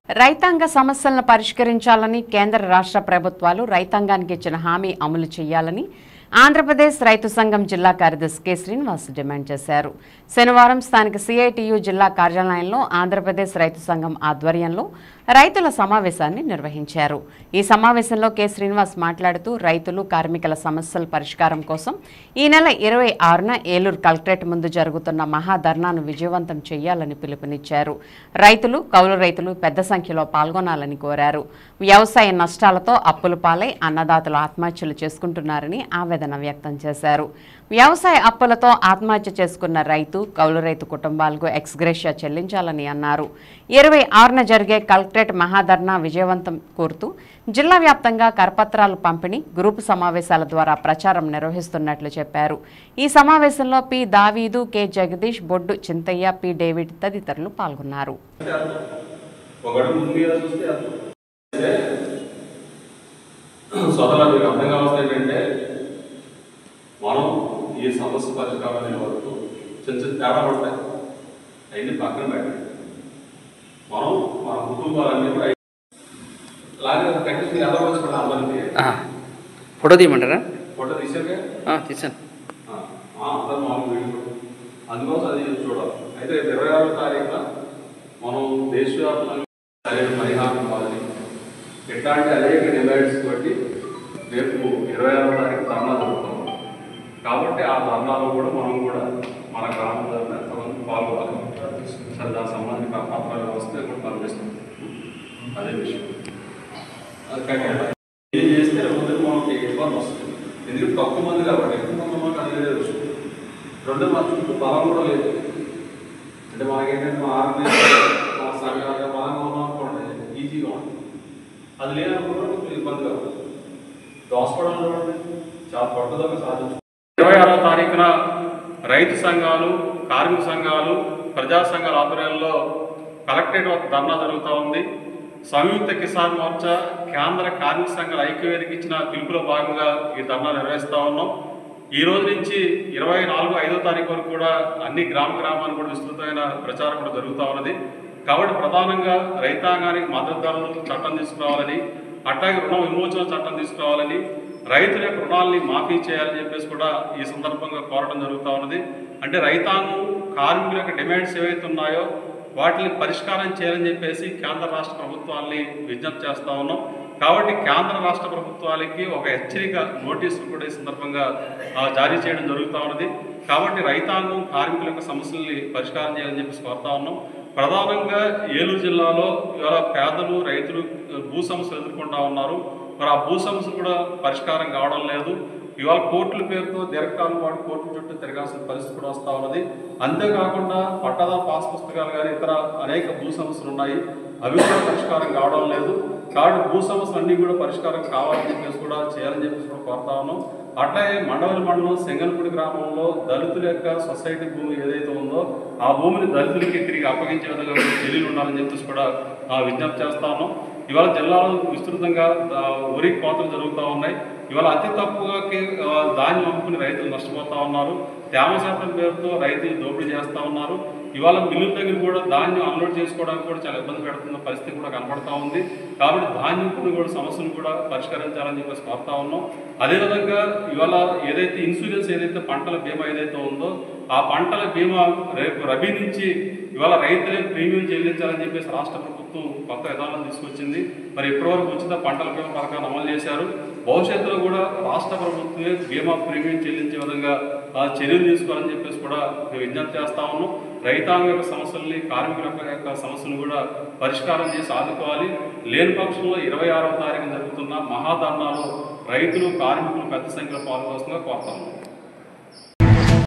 రైతాంగ సమస్యలను పరిష్కరించాలని కేంద్ర రాష్ట్ర ప్రభుత్వాలు రైతాంగానికి ఇచ్చిన హామీ అమలు చేయాలని ఆంధ్రప్రదేశ్ రైతు సంఘం జిల్లా కార్యదర్శి కె శ్రీనివాస్ డిమాండ్ చేశారు. శనివారం స్థానిక సిఐటియు జిల్లా కార్యాలయంలో ఆంధ్రప్రదేశ్ రైతు సంఘం ఆధ్వర్యంలో రైతుల సమావేశాన్ని నిర్వహించారు. ఈ సమావేశంలో కె శ్రీనివాస్ మాట్లాడుతూ రైతులు కార్మికుల సమస్యల పరిష్కారం కోసం ఈ నెల 26న ఏలూరు కలెక్టరేట్ ముందు జరుగుతున్న మహాధర్నాను విజయవంతం చేయాలని పిలుపునిచ్చారు. రైతులు, కౌలు రైతులు పెద్ద సంఖ్యలో పాల్గొనాలని కోరారు. వ్యవసాయ నష్టాలతో అప్పుల పాలై అన్నదాతలు ఆత్మహత్యలు చేసుకుంటున్నారని ఆవేదన వ్యక్తం చేశారు. వ్యవసాయ అప్పులతో ఆత్మహత్య చేసుకున్న రైతు, కౌలు రైతు కుటుంబాలకు ఎక్స్గ్రేషియా చెల్లించాలని అన్నారు. 26న జరిగే కలెక్టరేట్ మహాధర్నా విజయవంతం కోరుతూ జిల్లా వ్యాప్తంగా కరపత్రాలు పంపిణీ, గ్రూపు సమావేశాల ద్వారా ప్రచారం నిర్వహిస్తున్నట్లు చెప్పారు. ఈ సమావేశంలో పి దావీదు, కె జగదీష్, బొడ్డు చింతయ్య, పి డేవిడ్ తదితరులు పాల్గొన్నారు. మనం ఈ సమస్య పరిష్కారం అనే వరకు చిన్న చిన్న తేడా పడతాయి, అవన్నీ పక్కన పెట్టండి. మనం మన కుటుంబాలన్నీ కూడా అలాగే కట్టించి ఎలా వచ్చి అందరికీ ఫోటో తీయమంటారా? ఫోటో తీసాక తీసాను అందరూ మామూలు వీడియో అందుకోసం అది చూడాలి. అయితే 26వ తారీఖున మనం దేశవ్యాప్తంగా సరైన పరిహారం ఇవ్వాలని ఇట్లాంటి అనేక డిమాండ్స్ బట్టి రేపు 26వ తారీఖు ధర్నా జరుగుతాం. కాబట్టి ఆ ధర్నాలో కూడా మనం కూడా మన గ్రామంలో ఎంతమంది పాల్గొనాలి. సరే, దానికి సంబంధించిన పత్రాలు వస్తే కూడా పంపిస్తాం. అదే విషయం. ఏం చేస్తే ముందు మనకి ఇబ్బంది వస్తుంది. ఎందుకంటే తక్కువ మంది కాబట్టి ఎక్కువ మంది మనకు అది వేరే విషయం. రెండో మన చుట్టూ బలం కూడా లేదు. అంటే మనకేంటంటే మా ఆర్మీ మా సంఘాలుగా బలంగా ఉన్నాం అనుకోండి, ఈజీగా ఉంటుంది. అది లేనప్పుడు కొంచెం ఇబ్బందిగా ఉంటుంది. దోసుకోవడం చూడండి, చాలా పట్టుదల సాధించు. 26వ తారీఖున రైతు సంఘాలు, కార్మిక సంఘాలు, ప్రజా సంఘాల ఆధ్వర్యంలో కలెక్టరేట్ వద్ద ధర్నా జరుగుతూ ఉంది. సంయుక్త కిసాన్ మోర్చా, కేంద్ర కార్మిక సంఘాల ఐక్యవేదిక ఇచ్చిన పిలుపులో భాగంగా ఈ ధర్నా నిర్వహిస్తూ ఉన్నాం. ఈ రోజు నుంచి 24, 5వ తారీఖు వరకు కూడా అన్ని గ్రామాన్ని కూడా విస్తృతమైన ప్రచారం కూడా జరుగుతూ ఉన్నది. కాబట్టి ప్రధానంగా రైతాంగానికి మద్దతు ధరలు చట్టం తీసుకురావాలని, అట్లాగే రుణ విమోచన చట్టం తీసుకురావాలని, రైతుల యొక్క రుణాలని మాఫీ చేయాలని చెప్పేసి కూడా ఈ సందర్భంగా కోరడం జరుగుతూ ఉన్నది. అంటే రైతాంగం, కార్మికుల యొక్క డిమాండ్స్ ఏవైతే ఉన్నాయో వాటిని పరిష్కారం చేయాలని చెప్పేసి కేంద్ర రాష్ట్ర ప్రభుత్వాల్ని విజ్ఞప్తి చేస్తూ ఉన్నాం. కాబట్టి కేంద్ర రాష్ట్ర ప్రభుత్వాలకి ఒక హెచ్చరిక నోటీసులు కూడా ఈ సందర్భంగా జారీ చేయడం జరుగుతూ ఉన్నది. కాబట్టి రైతాంగం, కార్మికుల యొక్క సమస్యల్ని పరిష్కారం చేయాలని చెప్పేసి కోరుతా ఉన్నాం. ప్రధానంగా ఏలూరు జిల్లాలో ఇవాళ పేదలు, రైతులు భూ సమస్యలు ఎదుర్కొంటూ ఉన్నారు. మరి ఆ భూ సమస్యలు కూడా పరిష్కారం కావడం లేదు. ఇవాళ కోర్టుల పేరుతో దీర్ఘకాలం పాటు కోర్టుల చుట్టూ తిరగాల్సిన పరిస్థితి కూడా వస్తూ ఉన్నది. అంతేకాకుండా పట్టాదారు పాస్ పుస్తకాలు కానీ ఇతర అనేక భూ సమస్యలు ఉన్నాయి, అవి కూడా పరిష్కారం కావడం లేదు. కాబట్టి భూ సమస్యలు అన్నీ కూడా పరిష్కారం కావాలని చెప్పేసి కూడా చేయాలని చెప్పేసి కూడా కోరుతా ఉన్నాం. అట్లాగే మండలం సింగల్పూడి గ్రామంలో దళితుల యొక్క సొసైటీ భూమి ఏదైతే ఉందో ఆ భూమిని దళితులకి తిరిగి అప్పగించే విధంగా చర్యలు ఉండాలని చెప్పేసి కూడా విజ్ఞప్తి చేస్తా ఉన్నాం. ఇవాళ జిల్లాలో విస్తృతంగా వరి కోతలు జరుగుతూ ఉన్నాయి. ఇవాళ అతి తక్కువగా ధాన్యం అమ్ముకుని రైతులు నష్టపోతూ ఉన్నారు. తేమ శాతం పేరుతో రైతులు దోపిడీ చేస్తూ ఉన్నారు. ఇవాళ మిల్లుల దగ్గర కూడా ధాన్యం అన్లోడ్ చేసుకోవడానికి కూడా చాలా ఇబ్బంది పెడుతున్న పరిస్థితి కూడా కనపడతా ఉంది. కాబట్టి ధాన్యం కొనుగోలు సమస్యను కూడా పరిష్కరించాలని చెప్పేసి కోరుతా ఉన్నాం. అదేవిధంగా ఇవాళ ఏదైతే ఇన్సూరెన్స్ ఏదైతే పంటల బీమా ఏదైతే ఉందో ఆ పంటల బీమా రేపు రబీ నుంచి ఇవాళ రైతులే ప్రీమియం చెల్లించాలని చెప్పేసి రాష్ట్ర ప్రభుత్వం కొత్త విధానం తీసుకొచ్చింది. మరి ఇప్పటివరకు ఉచిత పంటల బీమా పథకాన్ని అమలు చేశారు. భవిష్యత్తులో కూడా రాష్ట్ర ప్రభుత్వమే బీమా ప్రీమియం చెల్లించే విధంగా చర్యలు తీసుకోవాలని చెప్పేసి కూడా విజ్ఞప్తి చేస్తా ఉన్నాం. రైతాంగ యొక్క సమస్యల్ని, కార్మికుల యొక్క సమస్యలను కూడా పరిష్కారం చేసి ఆదుకోవాలి. లేని పక్షంలో 26వ తారీఖున జరుగుతున్న మహాధర్నాలో రైతులు, కార్మికులు పెద్ద సంఖ్యలో పాల్గొవలసిందిగా కోరుతా ఉన్నాం.